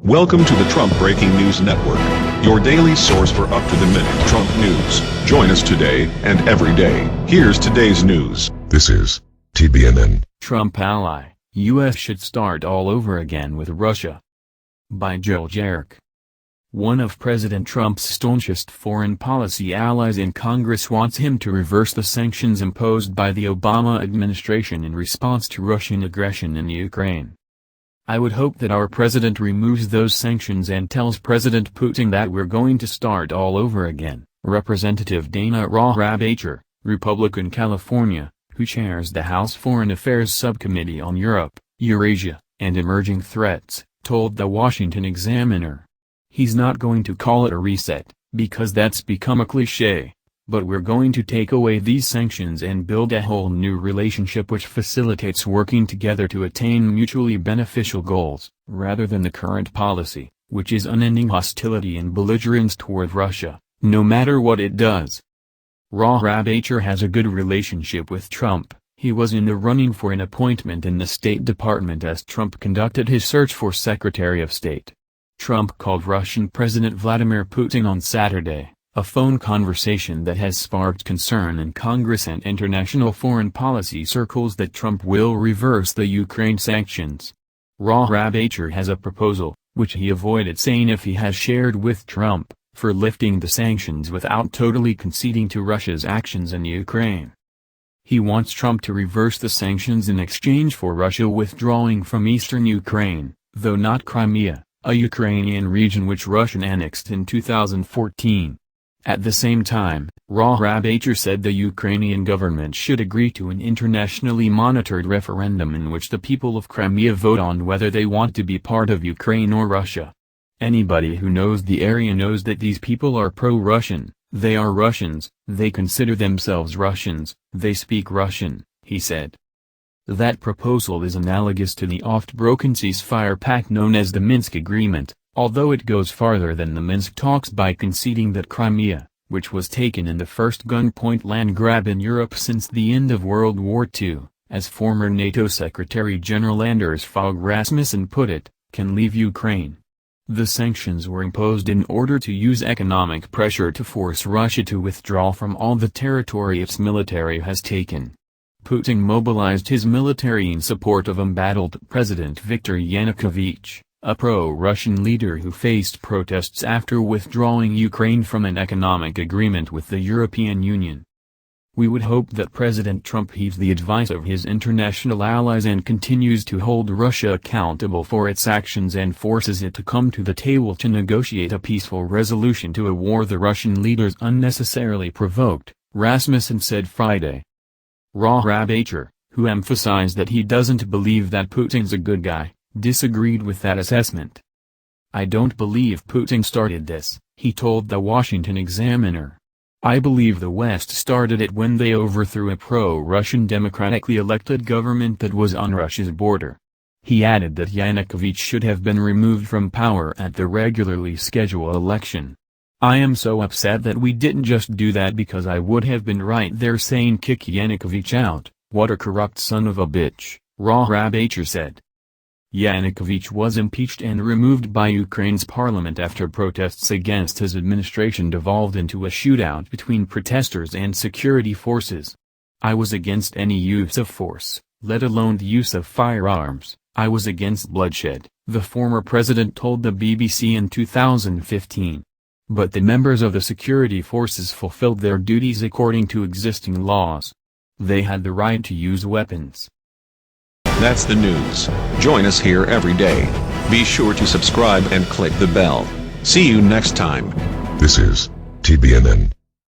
Welcome to the Trump Breaking News Network, your daily source for up-to-the-minute Trump news. Join us today and every day. Here's today's news. This is TBNN. Trump ally, U.S. should start all over again with Russia. By Joel Jarrett. One of President Trump's staunchest foreign policy allies in Congress wants him to reverse the sanctions imposed by the Obama administration in response to Russian aggression in Ukraine. I would hope that our president removes those sanctions and tells President Putin that we're going to start all over again, Representative Dana Rohrabacher, Republican California, who chairs the House Foreign Affairs Subcommittee on Europe, Eurasia, and Emerging Threats, told the Washington Examiner. He's not going to call it a reset, because that's become a cliche. But we're going to take away these sanctions and build a whole new relationship which facilitates working together to attain mutually beneficial goals, rather than the current policy, which is unending hostility and belligerence toward Russia, no matter what it does. Rohrabacher has a good relationship with Trump. He was in the running for an appointment in the State Department as Trump conducted his search for Secretary of State. Trump called Russian President Vladimir Putin on Saturday, a phone conversation that has sparked concern in Congress and international foreign policy circles that Trump will reverse the Ukraine sanctions. Rohrabacher has a proposal, which he avoided saying if he has shared with Trump, for lifting the sanctions without totally conceding to Russia's actions in Ukraine. He wants Trump to reverse the sanctions in exchange for Russia withdrawing from eastern Ukraine, though not Crimea, a Ukrainian region which Russia annexed in 2014. At the same time, Rohrabacher said the Ukrainian government should agree to an internationally monitored referendum in which the people of Crimea vote on whether they want to be part of Ukraine or Russia. Anybody who knows the area knows that these people are pro-Russian, they are Russians, they consider themselves Russians, they speak Russian, he said. That proposal is analogous to the oft-broken ceasefire pact known as the Minsk Agreement, although it goes farther than the Minsk talks by conceding that Crimea, which was taken in the first gunpoint land grab in Europe since the end of World War II, as former NATO Secretary-General Anders Fogh Rasmussen put it, can leave Ukraine. The sanctions were imposed in order to use economic pressure to force Russia to withdraw from all the territory its military has taken. Putin mobilized his military in support of embattled President Viktor Yanukovych, a pro-Russian leader who faced protests after withdrawing Ukraine from an economic agreement with the European Union. We would hope that President Trump heeds the advice of his international allies and continues to hold Russia accountable for its actions and forces it to come to the table to negotiate a peaceful resolution to a war the Russian leaders unnecessarily provoked, Rasmussen said Friday. Rohrabacher, who emphasized that he doesn't believe that Putin's a good guy, disagreed with that assessment. I don't believe Putin started this, he told the Washington Examiner. I believe the West started it when they overthrew a pro-Russian democratically elected government that was on Russia's border. He added that Yanukovych should have been removed from power at the regularly scheduled election. I am so upset that we didn't just do that because I would have been right there saying kick Yanukovych out, what a corrupt son of a bitch, Rohrabacher said. Yanukovych was impeached and removed by Ukraine's parliament after protests against his administration devolved into a shootout between protesters and security forces. I was against any use of force, let alone the use of firearms. I was against bloodshed, the former president told the BBC in 2015. But the members of the security forces fulfilled their duties according to existing laws. They had the right to use weapons. That's the news. Join us here every day. Be sure to subscribe and click the bell. See you next time. This is TBNN.